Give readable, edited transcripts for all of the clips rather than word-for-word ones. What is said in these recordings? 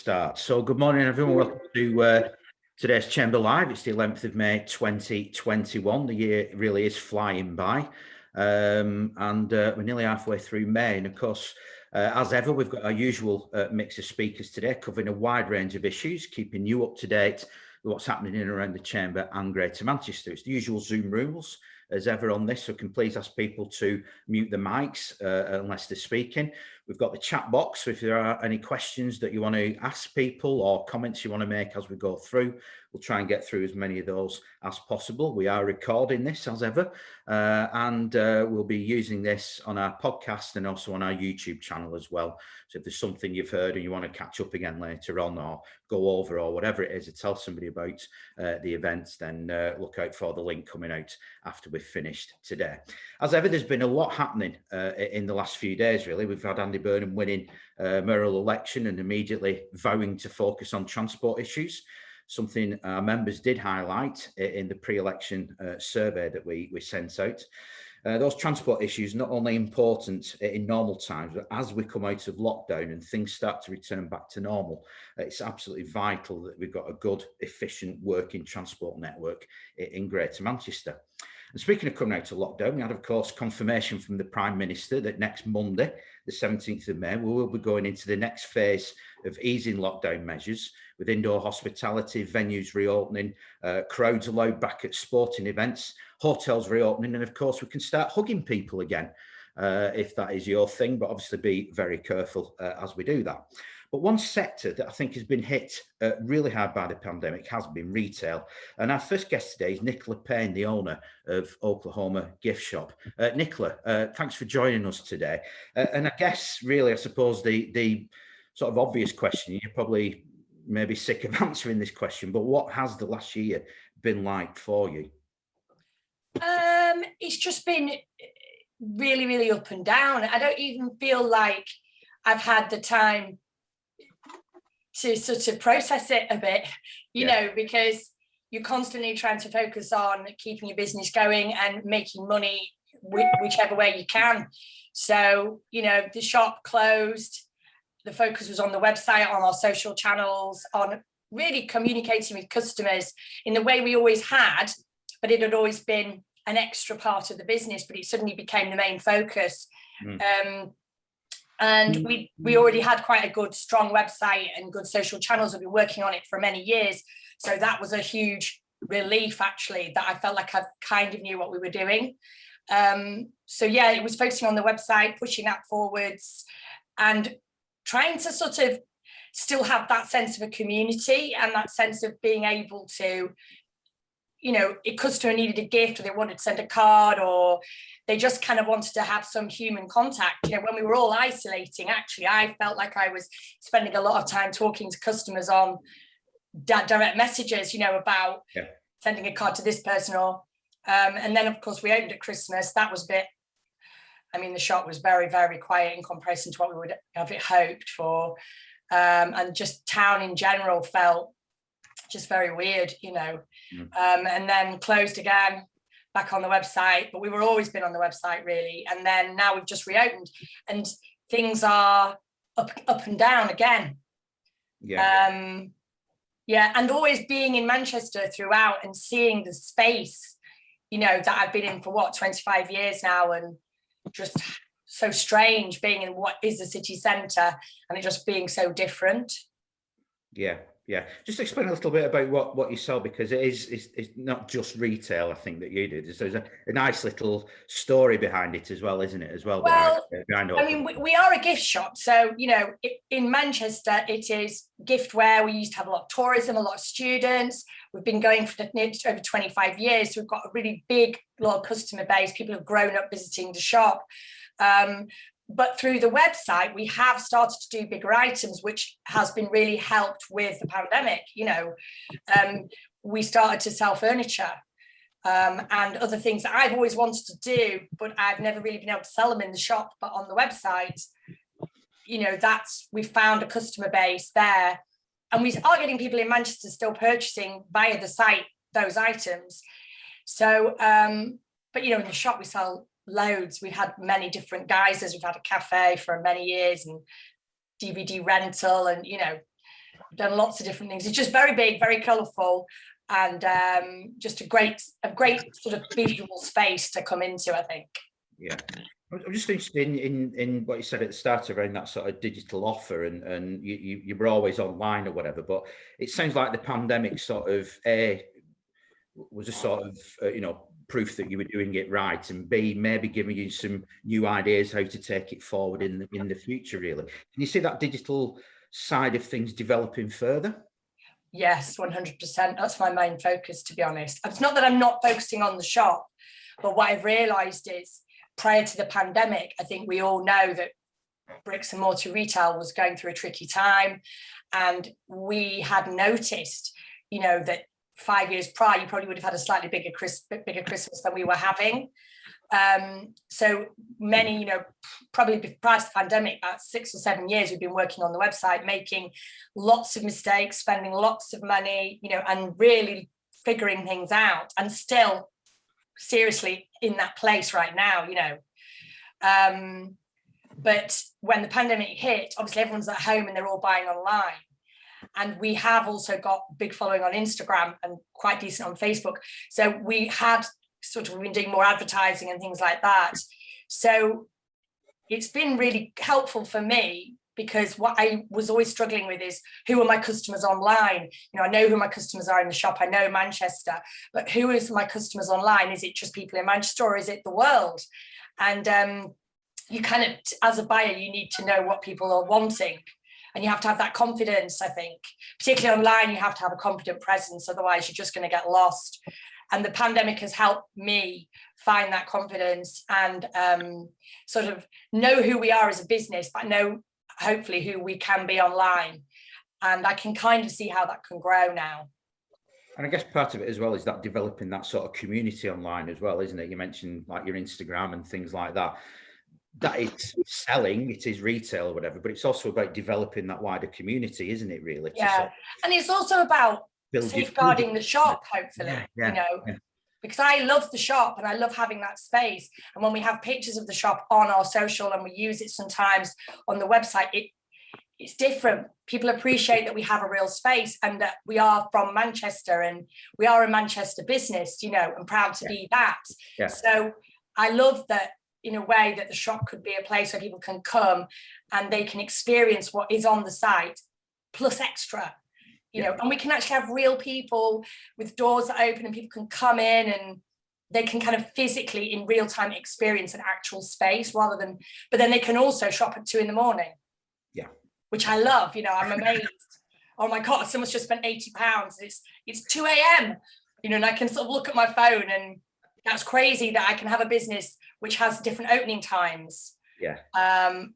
start. So good morning, everyone. Welcome to today's Chamber Live. It's the 11th of May, 2021. The year really is flying by. And we're nearly halfway through May. And of course, as ever, we've got our usual mix of speakers today, covering a wide range of issues, keeping you up to date with what's happening in and around the Chamber and Greater Manchester. It's the usual Zoom rules as ever on this, so can please ask people to mute the mics unless they're speaking. We've got the chat box, so if there are any questions that you want to ask people or comments you want to make as we go through, we'll try and get through as many of those as possible. We are recording this as ever, and we'll be using this on our podcast and also on our YouTube channel as well. So if there's something you've heard and you want to catch up again later on or go over or whatever it is to tell somebody about the events, then look out for the link coming out after we've finished today. As ever, there's been a lot happening in the last few days, really. We've had Andy Burnham winning mayoral election and immediately vowing to focus on transport issues, something our members did highlight in the pre-election survey that we sent out. Those transport issues not only important in normal times, but as we come out of lockdown and things start to return back to normal, it's absolutely vital that we've got a good, efficient working transport network in Greater Manchester. And speaking of coming out of lockdown, we had, of course, confirmation from the Prime Minister that next Monday, the 17th of May, we will be going into the next phase of easing lockdown measures, with indoor hospitality, venues reopening, crowds allowed back at sporting events, hotels reopening, and of course we can start hugging people again, if that is your thing, but obviously be very careful as we do that. But one sector that I think has been hit really hard by the pandemic has been retail. And our first guest today is Nicola Payne, the owner of Oklahoma Gift Shop. Nicola, thanks for joining us today. And I guess really, I suppose the sort of obvious question, you're probably maybe sick of answering this question, but what has the last year been like for you? It's just been really, really up and down. I don't even feel like I've had the time to sort of process it a bit, you know, because you're constantly trying to focus on keeping your business going and making money whichever way you can. So, you know, the shop closed. The focus was on the website, on our social channels, on really communicating with customers in the way we always had, but it had always been an extra part of the business, but it suddenly became the main focus. And we already had quite a good, strong website and good social channels. We've been working on it for many years. So that was a huge relief, actually, that I felt like I kind of knew what we were doing. So yeah, it was focusing on the website, pushing that forwards and trying to sort of still have that sense of a community and that sense of being able to, you know, a customer needed a gift or they wanted to send a card or they just kind of wanted to have some human contact. You know, when we were all isolating, actually, I felt like I was spending a lot of time talking to customers on direct messages, you know, about sending a card to this person or, and then of course we opened at Christmas. That was a bit, I mean, the shop was very, very quiet in comparison to what we would have hoped for. And just town in general felt just very weird, you know, and then closed again, back on the website, but we were always been on the website really. And then now we've just reopened and things are up and down again. And always being in Manchester throughout and seeing the space, you know, that I've been in for what, 25 years now, and just so strange being in what is the city centre and it just being so different. Yeah. Just explain a little bit about what you sell, because it's not just retail, I think, that you do. There's a nice little story behind it as well, isn't it? As well. Behind I mean, we are a gift shop. So, you know, in Manchester, it is giftware. We used to have a lot of tourism, a lot of students. We've been going for over 25 years. So we've got a really big, loyal customer base. People have grown up visiting the shop. But through the website, we have started to do bigger items, which has been really helped with the pandemic. You know, we started to sell furniture and other things that I've always wanted to do, but I've never really been able to sell them in the shop, but on the website, you know, we found a customer base there. And we are getting people in Manchester still purchasing via the site those items. So, but, you know, in the shop, we sell loads. We've had many different guises. We've had a cafe for many years and DVD rental and, you know, I've done lots of different things. It's just very big, very colourful, and just a great sort of visual space to come into, I think. Yeah. I'm just interested in what you said at the start around that sort of digital offer, and you were always online or whatever, but it sounds like the pandemic sort of was a sort of proof that you were doing it right, and B, maybe giving you some new ideas how to take it forward in the future. Really, can you see that digital side of things developing further? Yes, 100%. That's my main focus, to be honest. It's not that I'm not focusing on the shop, but what I've realised is, prior to the pandemic, I think we all know that bricks and mortar retail was going through a tricky time, and we had noticed, that 5 years prior, you probably would have had a slightly bigger Christmas than we were having. So many, probably prior to the pandemic, about 6 or 7 years, we've been working on the website, making lots of mistakes, spending lots of money, and really figuring things out, and still seriously in that place right now, but when the pandemic hit, obviously everyone's at home and they're all buying online. And we have also got a big following on Instagram and quite decent on Facebook. So we've been doing more advertising and things like that. So it's been really helpful for me, because what I was always struggling with is, who are my customers online? I know who my customers are in the shop. I know Manchester, but who is my customers online? Is it just people in Manchester, or is it the world? And you kind of, as a buyer, you need to know what people are wanting. And you have to have that confidence, I think. Particularly online, you have to have a confident presence, otherwise you're just going to get lost. And the pandemic has helped me find that confidence and sort of know who we are as a business, but know hopefully who we can be online. And I can kind of see how that can grow now. And I guess part of it as well is that developing that sort of community online as well, isn't it? You mentioned like your Instagram and things like that. That it's selling, it is retail or whatever, but it's also about developing that wider community, isn't it, really? Yeah, and it's also about safeguarding the shop, hopefully, because I love the shop and I love having that space. And when we have pictures of the shop on our social and we use it sometimes on the website, it's different. People appreciate that we have a real space and that we are from Manchester and we are a Manchester business, and proud to be that. Yeah. So I love that, in a way, that the shop could be a place where people can come and they can experience what is on the site plus extra, and we can actually have real people with doors that open and people can come in and they can kind of physically in real time experience an actual space but then they can also shop at 2 a.m. Yeah. Which I love, I'm amazed. Oh my God, someone's just spent £80. It's 2 a.m., and I can sort of look at my phone, and that's crazy that I can have a business which has different opening times. Yeah.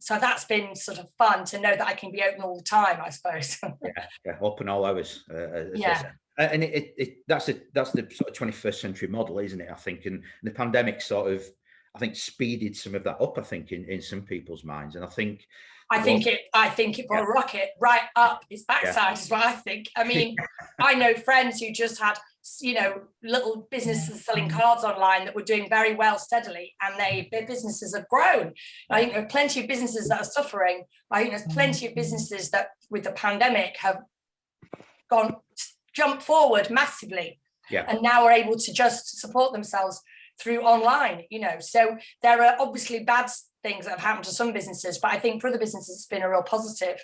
So that's been sort of fun to know that I can be open all the time, I suppose. yeah, open all hours. And that's the sort of 21st century model, isn't it? I think, and the pandemic sort of, I think, speeded some of that up. I think in some people's minds, and I think it brought a rocket right up its backside. Is what I think. I mean, I know friends who just had, little businesses selling cards online that were doing very well steadily, and their businesses have grown. I think there are plenty of businesses that are suffering. I think there's plenty of businesses that with the pandemic have jumped forward massively, and now are able to just support themselves through online, so there are obviously bad things that have happened to some businesses, but I think for other businesses it's been a real positive.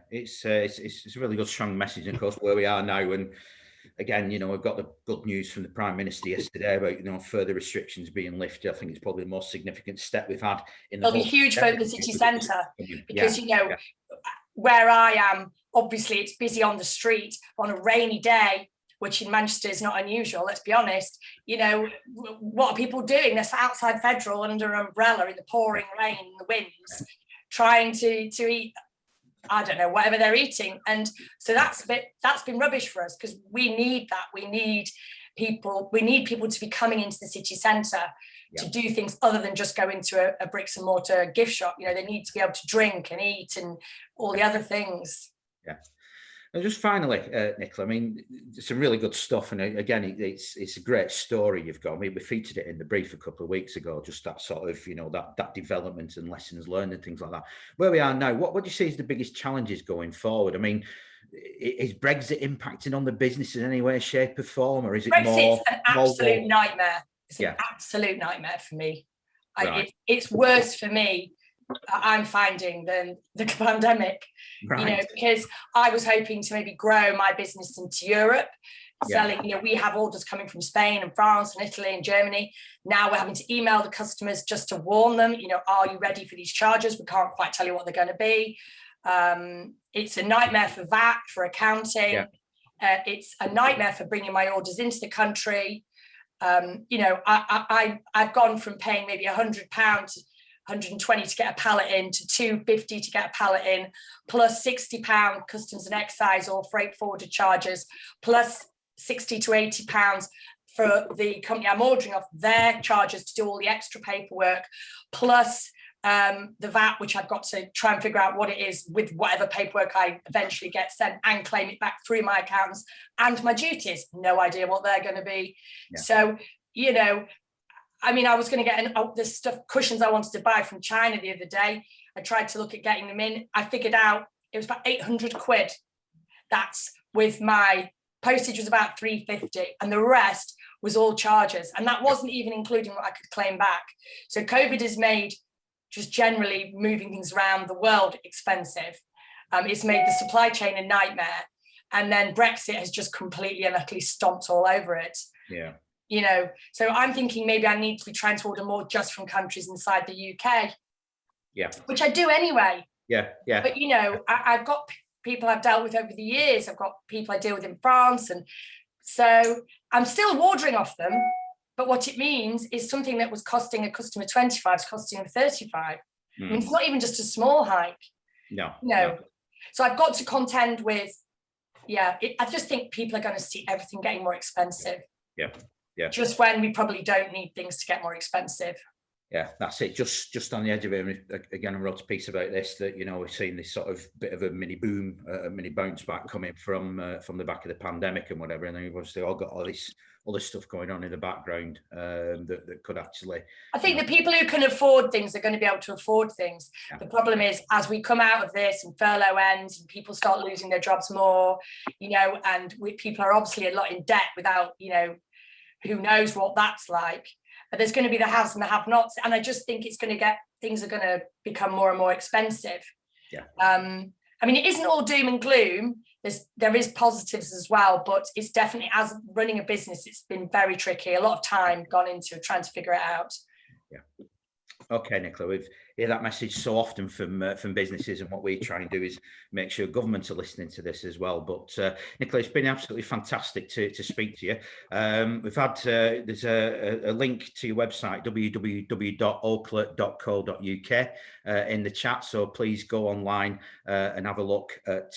It's a really good strong message, and of course where we are now, and again, we've got the good news from the Prime Minister yesterday about further restrictions being lifted. I think it's probably the most significant step we've had in the It'll be huge for the city centre, because where I am, obviously it's busy on the street on a rainy day, which in Manchester is not unusual, let's be honest. What are people doing? They're outside Federal under an umbrella in the pouring rain and the winds, trying to eat, I don't know, whatever they're eating. And so that's been rubbish for us, because we need that. We need people to be coming into the city centre to do things other than just go into a bricks and mortar gift shop. They need to be able to drink and eat and all the other things. And just finally, Nicola, I mean, some really good stuff. And again, it's a great story you've got. I mean, we featured it in the brief a couple of weeks ago, just that sort of, that development and lessons learned and things like that. Where we are now, what do you see is the biggest challenges going forward? I mean, is Brexit impacting on the business in any way, shape or form? Or is it Brexit's an absolute nightmare. It's an absolute nightmare for me. Right. It's worse for me, I'm finding, than the pandemic, right. Because I was hoping to maybe grow my business into Europe, selling, we have orders coming from Spain and France and Italy and Germany. Now we're having to email the customers just to warn them, are you ready for these charges? We can't quite tell you what they're going to be. It's a nightmare for VAT, for accounting. It's a nightmare for bringing my orders into the country. I've gone from paying maybe £100, 120 to get a pallet in, to 250 to get a pallet in, plus £60 customs and excise or freight forwarder charges, plus 60 to 80 pounds for the company I'm ordering off, their charges to do all the extra paperwork, plus the VAT, which I've got to try and figure out what it is with whatever paperwork I eventually get sent, and claim it back through my accountants, and my duties, no idea what they're going to be. So, I mean, I was going to get the stuff, cushions I wanted to buy from China the other day. I tried to look at getting them in. I figured out it was about 800 quid. That's with my postage was about 350, and the rest was all charges. And that wasn't even including what I could claim back. So COVID has made just generally moving things around the world expensive. It's made the supply chain a nightmare. And then Brexit has just completely and utterly stomped all over it. So I'm thinking maybe I need to be trying to order more just from countries inside the UK. Which I do anyway. But I've got people I've dealt with over the years. I've got people I deal with in France, and so I'm still ordering off them. But what it means is something that was costing a customer 25 is costing them 35. I mean, it's not even just a small hike. No. So I've got to contend with. I just think people are going to see everything getting more expensive. Just when we probably don't need things to get more expensive. That's it. Just on the edge of it. Again, I wrote a piece about this, that we're seeing this sort of bit of a mini boom, a mini bounce back coming from the back of the pandemic and whatever. And then we've obviously all got all this other stuff going on in the background that could actually. I think the people who can afford things are going to be able to afford things. The problem is, as we come out of this and furlough ends and people start losing their jobs more, and people are obviously a lot in debt without, who knows what that's like. There's going to be the haves and the have-nots, and I just think things are going to become more and more expensive. I mean, it isn't all doom and gloom. There is positives as well, but it's definitely, as running a business, it's been very tricky. A lot of time gone into trying to figure it out. Okay, Nicola, we've heard that message so often from businesses, and what we try and do is make sure governments are listening to this as well. But Nicola, it's been absolutely fantastic to speak to you. We've had there's a link to your website, www.oaklet.co.uk, in the chat, so please go online and have a look at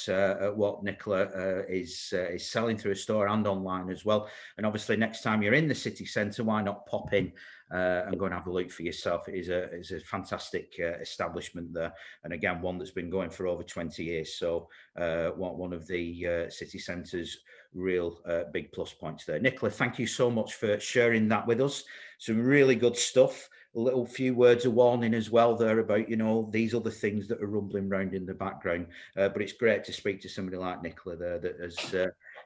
what Nicola is selling through a store and online as well. And obviously, next time you're in the city centre, why not pop in and go and have a look for yourself. It is a fantastic establishment there, and again, one that's been going for over 20 years. So one of the city centre's real big plus points there. Nicola, thank you so much for sharing that with us. Some really good stuff. A little few words of warning as well there about, these other things that are rumbling around in the background. But it's great to speak to somebody like Nicola there that has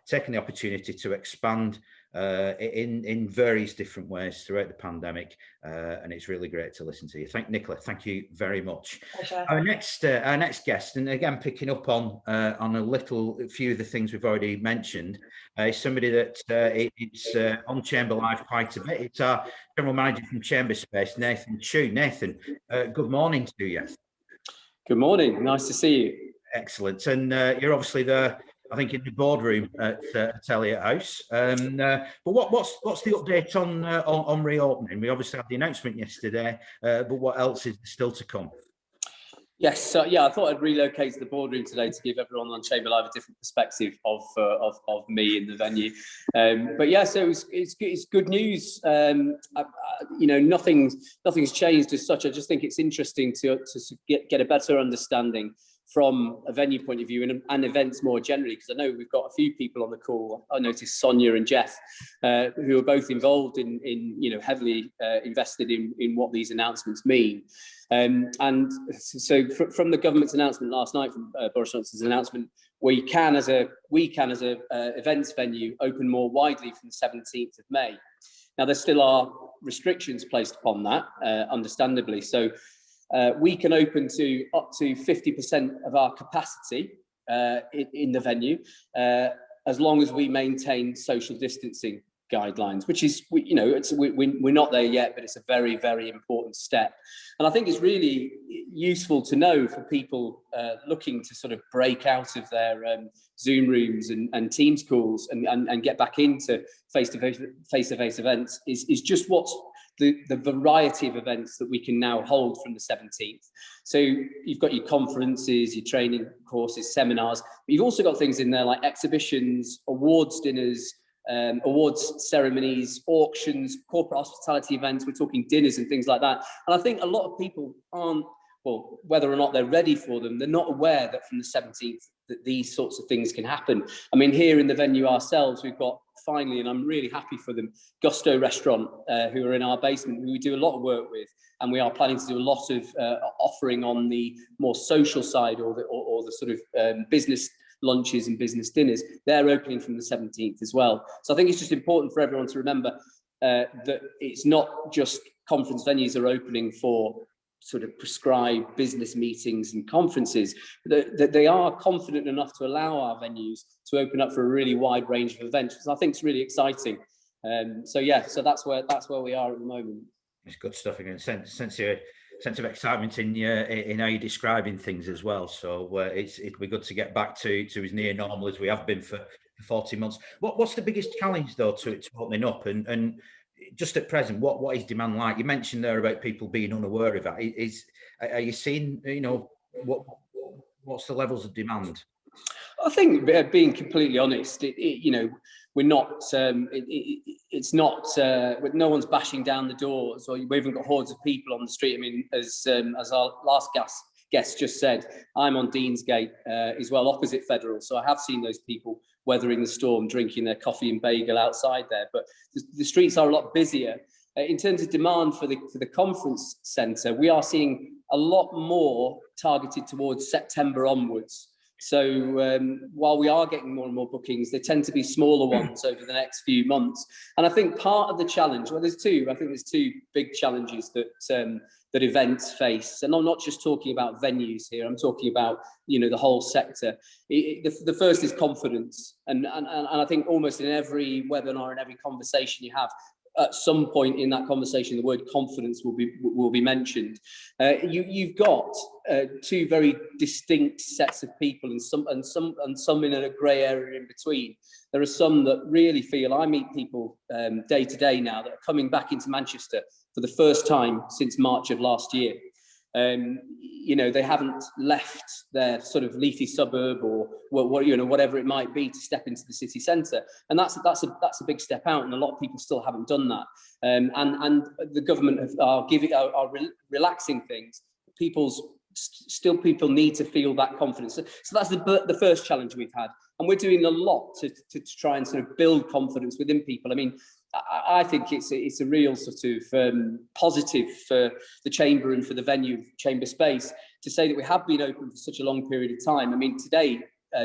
taken the opportunity to expand in various different ways throughout the pandemic, and it's really great to listen to you. Nicola, thank you very much. Pleasure. Our next guest, and again picking up on a few of the things we've already mentioned, is somebody that it's on Chamber Live quite a bit. It's our general manager from Chamber Space, Nathan Chu. Nathan, good morning to you. Good morning. Nice to see you. Excellent. And you're obviously there, I think, in the boardroom at Elliott House. But what's the update on reopening? We obviously had the announcement yesterday, but what else is still to come? Yes, so I thought I'd relocate to the boardroom today to give everyone on Chamber Live a different perspective of me in the venue. But yeah, so it's good news. Nothing's changed as such. I just think it's interesting to get a better understanding from a venue point of view and events more generally, because I know we've got a few people on the call. I noticed Sonia and Jeff, who are both involved in heavily invested in what these announcements mean. And so from the government's announcement last night, from Boris Johnson's announcement, we can as a events venue open more widely from the 17th of May. Now there still are restrictions placed upon that, understandably. So we can open to up to 50% of our capacity in the venue, as long as we maintain social distancing guidelines, which is, we're not there yet, but it's a very, very important step. And I think it's really useful to know for people looking to sort of break out of their Zoom rooms and Teams calls and get back into face-to-face events is just what's the variety of events that we can now hold from the 17th. So you've got your conferences, your training courses, seminars, but you've also got things in there like exhibitions, awards dinners, awards ceremonies, auctions, corporate hospitality events. We're talking dinners and things like that. And I think a lot of people aren't, well, whether or not they're ready for them, they're not aware that from the 17th that these sorts of things can happen. I mean, here in the venue ourselves, we've got finally, and I'm really happy for them, Gusto Restaurant, who are in our basement, who we do a lot of work with, and we are planning to do a lot of offering on the more social side or the sort of business lunches and business dinners. They're opening from the 17th as well. So I think it's just important for everyone to remember that it's not just conference venues are opening for sort of prescribed business meetings and conferences, that they are confident enough to allow our venues to open up for a really wide range of events, which I think is really exciting. So that's where we are at the moment. It's good stuff. Again, sense of excitement in how you're describing things as well. So it'll be good to get back to as near normal as we have been for 40 months. What's the biggest challenge though to opening up and just at present, what is demand like? You mentioned there about people being unaware of that. Are you seeing, what's the levels of demand? I think, being completely honest, we're not. It's not. No one's bashing down the doors, or we haven't got hordes of people on the street. I mean, as our last guest just said, I'm on Deansgate as well, opposite Federal, so I have seen those people weathering the storm, drinking their coffee and bagel outside there. But the streets are a lot busier. In terms of demand for the conference centre, we are seeing a lot more targeted towards September onwards. So while we are getting more and more bookings, they tend to be smaller ones over the next few months. And I think part of the challenge, there's two big challenges that events face. And I'm not just talking about venues here, I'm talking about, the whole sector. The first is confidence. And I think almost in every webinar and every conversation you have, at some point in that conversation, the word confidence will be mentioned. You've got two very distinct sets of people, and some in a grey area in between. There are some that really feel. I meet people day to day now that are coming back into Manchester for the first time since March of last year. They haven't left their sort of leafy suburb or whatever it might be to step into the city centre, and that's a big step out, and a lot of people still haven't done that. And the government are relaxing things. People need to feel that confidence. So that's the first challenge we've had, and we're doing a lot to try and sort of build confidence within people. I mean, I think it's a real sort of positive for the chamber and for the venue, chamber space, to say that we have been open for such a long period of time. I mean, today,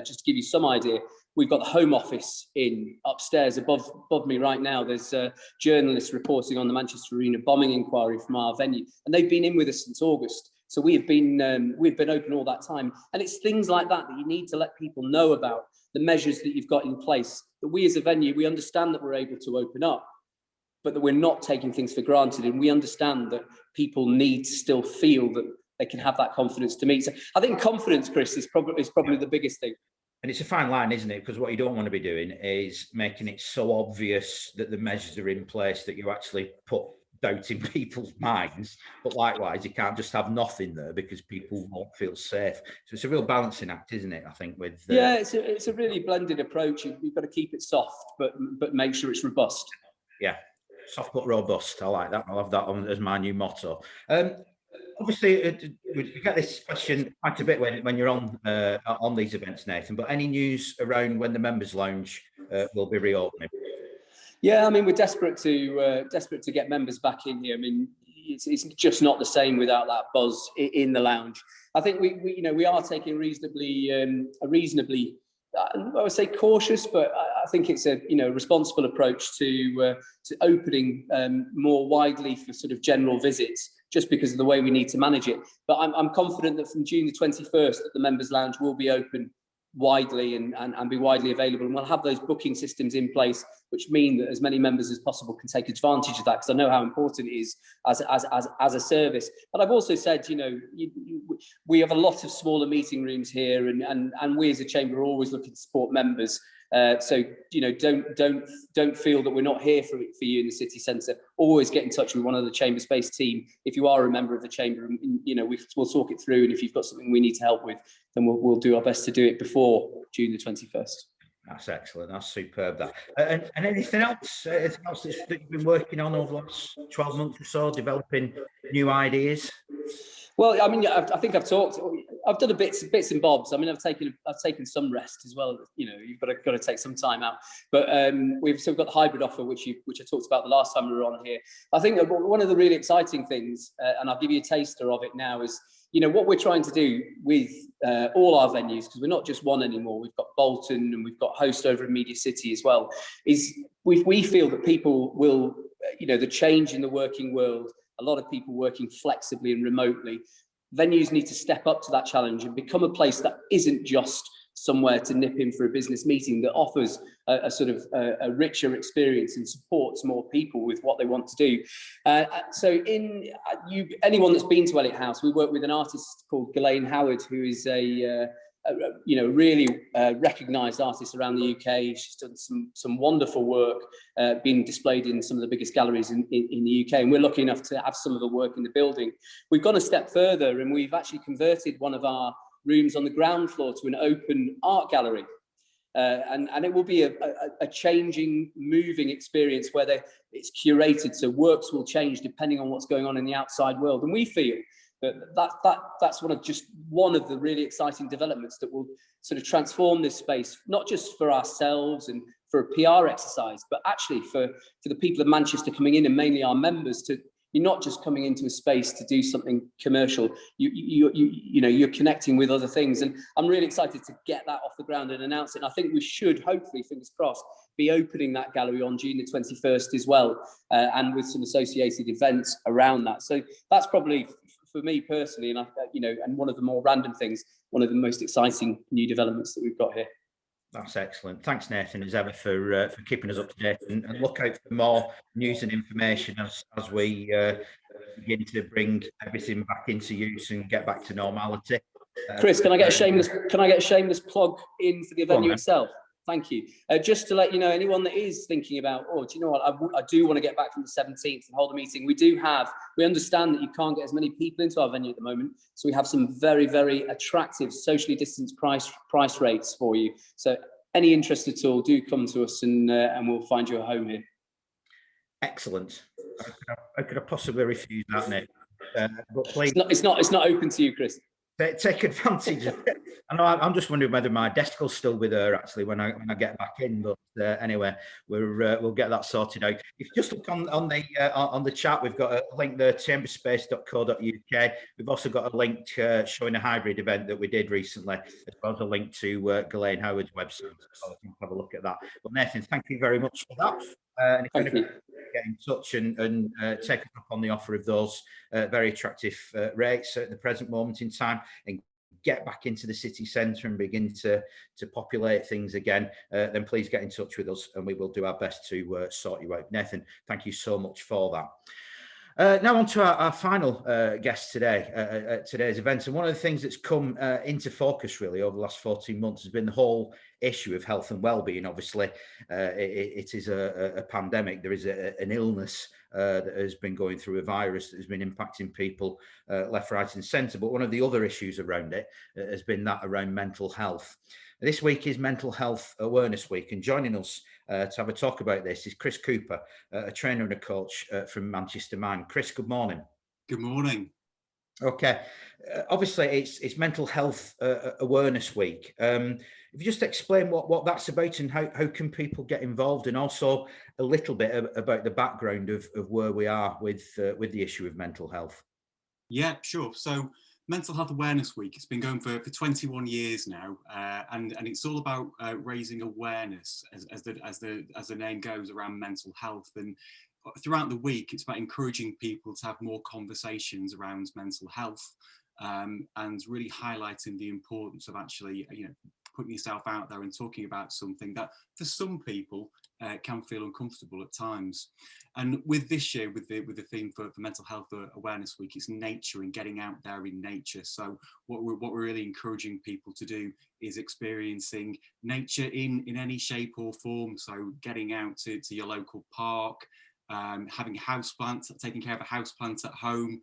just to give you some idea, we've got the Home Office upstairs above me right now. There's journalists reporting on the Manchester Arena bombing inquiry from our venue, and they've been in with us since August. So we've been open all that time, and it's things like that you need to let people know about, the measures that you've got in place. That we as a venue, we understand that we're able to open up, but that we're not taking things for granted, and we understand that people need to still feel that they can have that confidence to meet. So I think confidence, Chris, is probably the biggest thing. And it's a fine line, isn't it? Because what you don't want to be doing is making it so obvious that the measures are in place that you actually put doubt in people's minds. But likewise, you can't just have nothing there because people won't feel safe. So it's a real balancing act, isn't it? I think with it's a really blended approach. You've got to keep it soft, but make sure it's robust. Yeah, soft but robust. I like that. I'll have that on as my new motto. obviously, we get this question quite a bit when you're on these events, Nathan. But any news around when the members' lounge will be reopening? Yeah, I mean, we're desperate to get members back in here. I mean, it's just not the same without that buzz in the lounge. I think we are taking a reasonably, I would say cautious, but I think it's a responsible approach to opening more widely for sort of general visits, just because of the way we need to manage it. But I'm confident that from June the 21st that the members' lounge will be open widely and be widely available, and we'll have those booking systems in place, which mean that as many members as possible can take advantage of that, because I know how important it is as a service. But I've also said, we have a lot of smaller meeting rooms here, and we as a chamber are always looking to support members. So don't feel that we're not here for you in the city centre. Always get in touch with one of the chamber space team if you are a member of the chamber, and we'll talk it through. And if you've got something we need to help with, then we'll do our best to do it before June the 21st. That's excellent. That's superb. That and anything else? Anything else that you've been working on over the last 12 months or so, developing new ideas? Well, I mean, I think I've done a bits and bobs. I mean, I've taken some rest as well. You've got to take some time out. But we've got the hybrid offer, which I talked about the last time we were on here. I think one of the really exciting things, and I'll give you a taster of it now, is what we're trying to do with all our venues, because we're not just one anymore. We've got Bolton and we've got Host over in Media City as well. Is we feel that people will, the change in the working world. A lot of people working flexibly and remotely. Venues need to step up to that challenge and become a place that isn't just somewhere to nip in for a business meeting, that offers a sort of a richer experience and supports more people with what they want to do. So anyone that's been to Elliot House, we work with an artist called Ghislaine Howard, who is a really recognised artist around the UK. She's done some wonderful work, been displayed in some of the biggest galleries in the UK, and we're lucky enough to have some of the work in the building. We've gone a step further, and we've actually converted one of our rooms on the ground floor to an open art gallery. And it will be a changing, moving experience where it's curated, so works will change depending on what's going on in the outside world. And we feel that's one of the really exciting developments that will sort of transform this space, not just for ourselves and for a PR exercise, but actually for the people of Manchester coming in, and mainly our members. You're not just coming into a space to do something commercial. You're connecting with other things, and I'm really excited to get that off the ground and announce it. And I think we should, hopefully, fingers crossed, be opening that gallery on June the 21st as well, and with some associated events around that. So that's probably, for me personally, and one of the more random things, one of the most exciting new developments that we've got here. That's excellent. Thanks, Nathan, as ever, for keeping us up to date, and look out for more news and information as we begin to bring everything back into use and get back to normality. Chris, can I get a shameless plug in for the venue itself? Thank you. Just to let you know, anyone that is thinking about, do you know what, I do want to get back from the 17th and hold a meeting. We understand that you can't get as many people into our venue at the moment, so we have some very, very attractive socially distanced price rates for you. So any interest at all, do come to us, and we'll find you a home here. Excellent. How could I possibly refuse that, Nick? But please, it's not open to you, Chris. Take advantage of it. I know, I'm just wondering whether my desk will still be there actually when I get back in. But anyway, we'll get that sorted out. If you just look on the chat, we've got a link there, chamberspace.co.uk. We've also got a link showing a hybrid event that we did recently, as well as a link to Ghislaine Howard's website. So you can have a look at that. But Nathan, thank you very much for that. And if you get in touch and take up on the offer of those very attractive rates at the present moment in time, and get back into the city centre and begin to populate things again, then please get in touch with us and we will do our best to sort you out. Nathan, thank you so much for that. Now on to our final guest today at today's event. And one of the things that's come into focus really over the last 14 months has been the whole issue of health and well-being. Obviously, it is a pandemic. There is an illness that has been going through, a virus that has been impacting people left, right and centre. But one of the other issues around it has been that around mental health. This week is Mental Health Awareness Week, and joining us to have a talk about this is Chris Cooper, a trainer and a coach from Manchester Mind. Chris, good morning. Good morning. Okay. Obviously, it's Mental Health Awareness Week. If you just explain what that's about and how can people get involved, and also a little bit about the background of where we are with the issue of mental health. Yeah, sure. So Mental Health Awareness Week, it's been going for 21 years now, and it's all about raising awareness, as the name goes, around mental health. And throughout the week, it's about encouraging people to have more conversations around mental health, and really highlighting the importance of actually, putting yourself out there and talking about something that for some people can feel uncomfortable at times. And with this year, with the theme for Mental Health Awareness Week, it's nature and getting out there in nature. So what we're really encouraging people to do is experiencing nature in any shape or form. So getting out to your local park, having houseplants, taking care of a houseplant at home,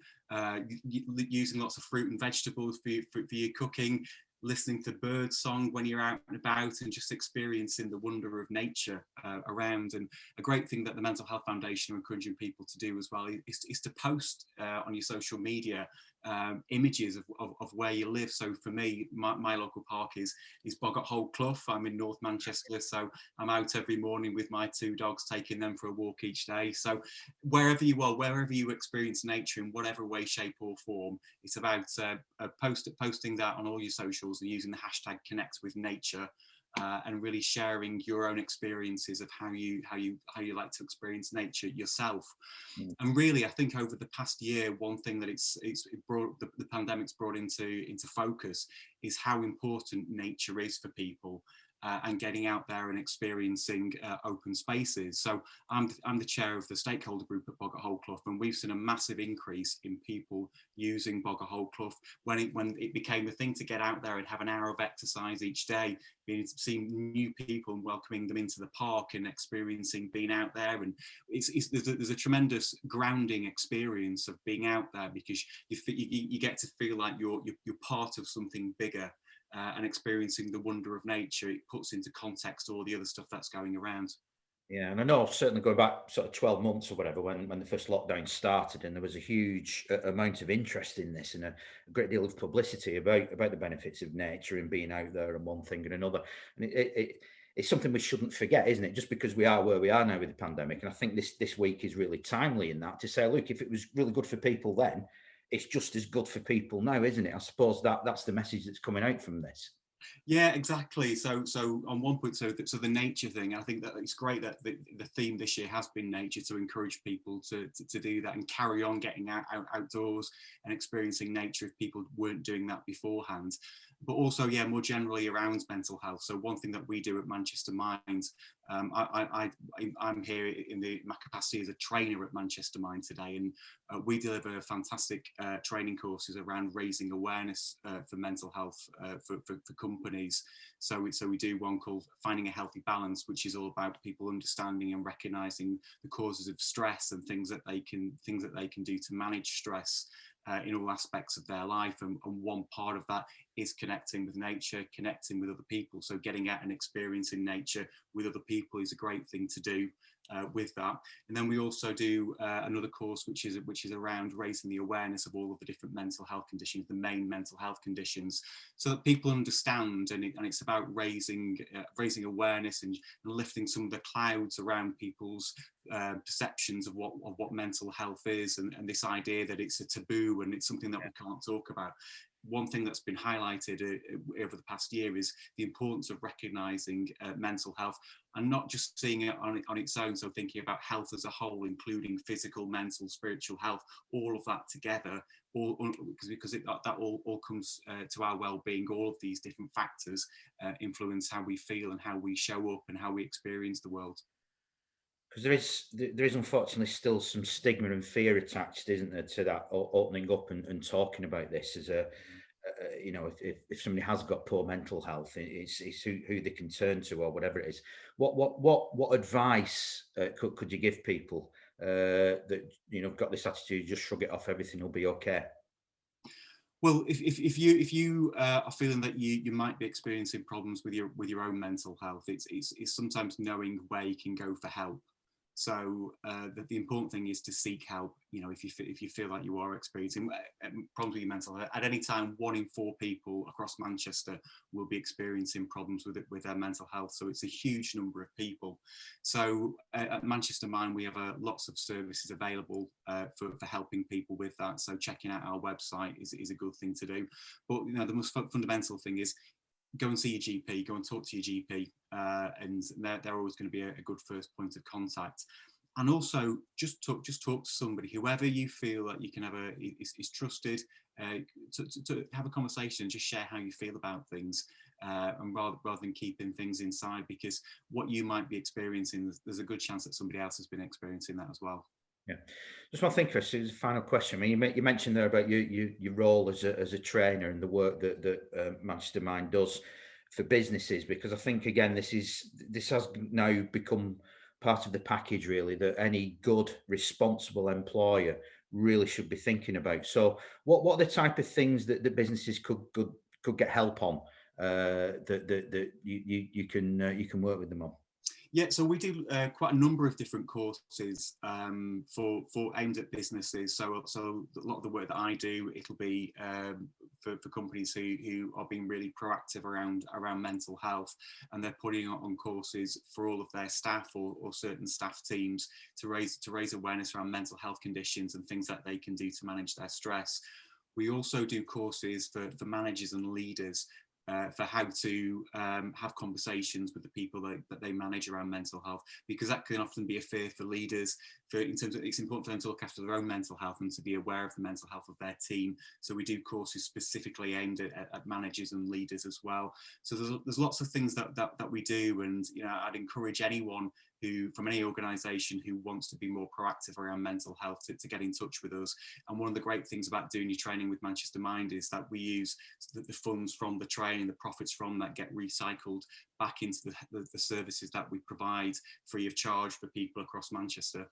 using lots of fruit and vegetables for your cooking, listening to bird song when you're out and about, and just experiencing the wonder of nature around. And a great thing that the Mental Health Foundation are encouraging people to do as well is to post on your social media images of where you live. So for me, my local park is Boggart Hole Clough. I'm in North Manchester, so I'm out every morning with my two dogs, taking them for a walk each day. So wherever you are, wherever you experience nature in whatever way, shape or form, it's about posting that on all your socials and using the hashtag connect with nature, and really sharing your own experiences of how you like to experience nature yourself. And really, I think over the past year, one thing that the pandemic's brought into focus is how important nature is for people. And getting out there and experiencing open spaces. So I'm the chair of the stakeholder group at Boggart Hole Clough, and we've seen a massive increase in people using Boggart Hole Clough when it became a thing to get out there and have an hour of exercise each day, seeing new people and welcoming them into the park and experiencing being out there. And there's a tremendous grounding experience of being out there, because you get to feel like you're part of something bigger. And experiencing the wonder of nature, it puts into context all the other stuff that's going around. Yeah, and I know certainly going back sort of 12 months or whatever when the first lockdown started, and there was a huge amount of interest in this and a great deal of publicity about the benefits of nature and being out there and one thing and another. And it's something we shouldn't forget, isn't it? Just because we are where we are now with the pandemic, and I think this week is really timely in that, to say, look, if it was really good for people then, it's just as good for people now, isn't it? I suppose that's the message that's coming out from this. Yeah, exactly. So on one point, so the nature thing, I think that it's great that the theme this year has been nature, to encourage people to do that and carry on getting outdoors and experiencing nature if people weren't doing that beforehand. But also, yeah, more generally around mental health. So one thing that we do at Manchester Mind, I'm here in my capacity as a trainer at Manchester Mind today, and we deliver fantastic training courses around raising awareness for mental health for companies. So we do one called Finding a Healthy Balance, which is all about people understanding and recognizing the causes of stress and things that they can do to manage stress in all aspects of their life. And one part of that is connecting with nature, connecting with other people. So getting out and experiencing nature with other people is a great thing to do with that. And then we also do another course which is around raising the awareness of all of the different mental health conditions, the main mental health conditions, so that people understand. And it's about raising awareness and lifting some of the clouds around people's perceptions of what mental health is, and this idea that it's a taboo and it's something that we can't talk about. One thing that's been highlighted over the past year is the importance of recognizing mental health and not just seeing it on its own. So thinking about health as a whole, including physical, mental, spiritual health, all of that together, because that all comes to our well-being. All of these different factors influence how we feel and how we show up and how we experience the world. Because there is unfortunately still some stigma and fear attached, isn't there, to that opening up and talking about this as if somebody has got poor mental health, it's who they can turn to or whatever it is. What advice could you give people that got this attitude, just shrug it off, everything will be okay? Well, if you are feeling that you might be experiencing problems with your own mental health, it's sometimes knowing where you can go for help. So the important thing is to seek help. You know, if you feel like you are experiencing problems with your mental health, at any time, 1 in 4 people across Manchester will be experiencing problems with their mental health. So it's a huge number of people. So at Manchester Mind, we have lots of services available for helping people with that. So checking out our website is a good thing to do. But you know, the most fundamental thing is go and see your GP, go and talk to your GP, and they're always going to be a good first point of contact. And also just talk to somebody, whoever you feel that you can have is trusted, to have a conversation, just share how you feel about things, and rather than keeping things inside, because what you might be experiencing, there's a good chance that somebody else has been experiencing that as well. Yeah, just one thing, Chris. Is a final question. I mean, you mentioned there about your role as a trainer and the work that Manchester Mind does for businesses, because I think again this has now become part of the package really that any good responsible employer really should be thinking about. So, what are the type of things that businesses could get help on, that you can work with them on? Yeah, so we do quite a number of different courses for aimed at businesses. So a lot of the work that I do, it'll be for companies who are being really proactive around mental health, and they're putting on courses for all of their staff or certain staff teams to raise awareness around mental health conditions and things that they can do to manage their stress. We also do courses for managers and leaders, for how to have conversations with the people that they manage around mental health, because that can often be a fear for leaders. In terms of, it's important for them to look after their own mental health and to be aware of the mental health of their team. So we do courses specifically aimed at managers and leaders as well. So there's lots of things that we do, and you know, I'd encourage anyone from any organisation who wants to be more proactive around mental health to get in touch with us. And one of the great things about doing your training with Manchester Mind is that we use the funds from the training, the profits from that get recycled back into the services that we provide free of charge for people across Manchester.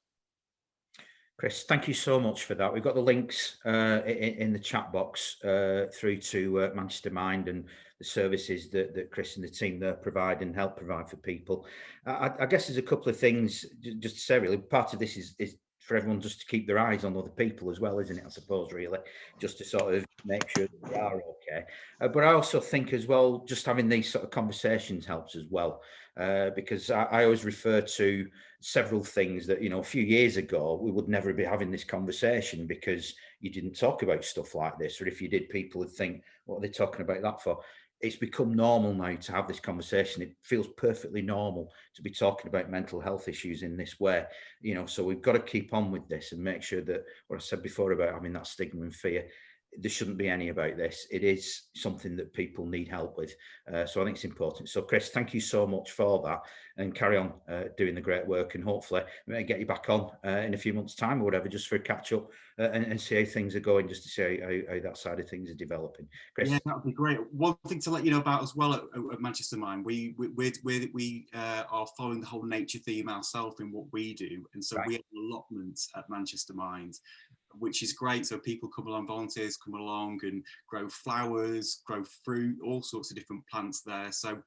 Chris, thank you so much for that. We've got the links in the chat box through to Manchester Mind and the services that Chris and the team there provide and help provide for people. I guess there's a couple of things just to say really. Part of this is for everyone just to keep their eyes on other people as well, isn't it? I suppose really, just to sort of make sure that they are okay. But I also think as well, just having these sort of conversations helps as well, because I always refer to several things that, you know, a few years ago we would never be having this conversation because you didn't talk about stuff like this, or if you did, people would think, what are they talking about that for? It's become normal now to have this conversation. It feels perfectly normal to be talking about mental health issues in this way, you know, so we've got to keep on with this and make sure that what I said before about having that stigma and fear, there shouldn't be any about this. It is something that people need help with. So I think it's important. So Chris, thank you so much for that, and carry on doing the great work, and hopefully we may get you back on in a few months' time or whatever, just for a catch up and see how things are going, just to see how that side of things are developing. Chris? Yeah, that would be great. One thing to let you know about as well at Manchester Mind, we are following the whole nature theme ourselves in what we do, and so we have an allotment at Manchester Mind, which is great. So people come along, volunteers come along and grow flowers, grow fruit, all sorts of different plants there. So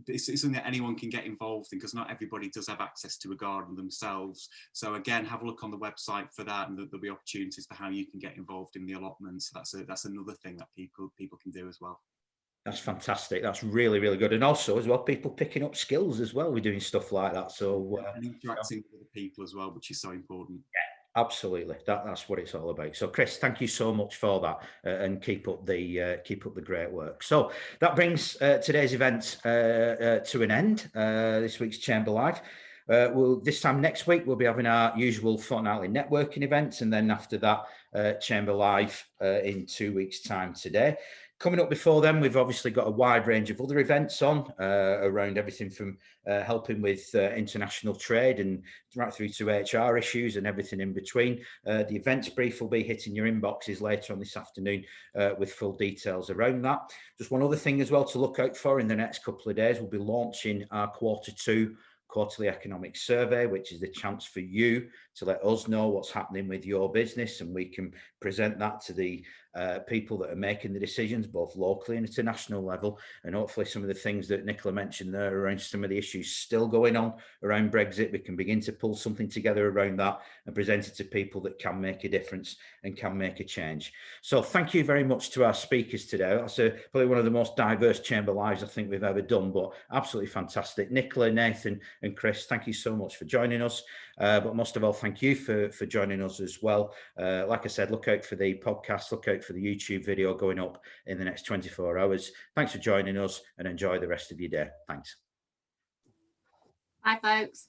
it's something that anyone can get involved in, because not everybody does have access to a garden themselves. So again, have a look on the website for that, and there'll be opportunities for how you can get involved in the allotments. That's another thing that people can do as well. That's fantastic. That's really, really good. And also as well, people picking up skills as well. We're doing stuff like that. So and interacting with other people as well, which is so important. Yeah, absolutely. That's what it's all about. So Chris, thank you so much for that, and keep up the great work. So that brings today's event to an end. This week's Chamber Live. This time next week, we'll be having our usual fortnightly networking events, and then after that, Chamber Live in 2 weeks' time today. Coming up before then, we've obviously got a wide range of other events on around everything from helping with international trade and right through to HR issues and everything in between. The events brief will be hitting your inboxes later on this afternoon with full details around that. Just one other thing as well to look out for in the next couple of days, we'll be launching our Q2 quarterly economic survey, which is the chance for you to let us know what's happening with your business, and we can present that to the people that are making the decisions, both locally and at a national level. And hopefully some of the things that Nicola mentioned there around some of the issues still going on around Brexit, we can begin to pull something together around that and present it to people that can make a difference and can make a change. So thank you very much to our speakers today. That's probably one of the most diverse Chamber Lives I think we've ever done, but absolutely fantastic. Nicola, Nathan and Chris, thank you so much for joining us. But most of all, thank you for joining us as well. Like I said, look out for the podcast, look out for the YouTube video going up in the next 24 hours. Thanks for joining us and enjoy the rest of your day. Thanks. Bye, folks.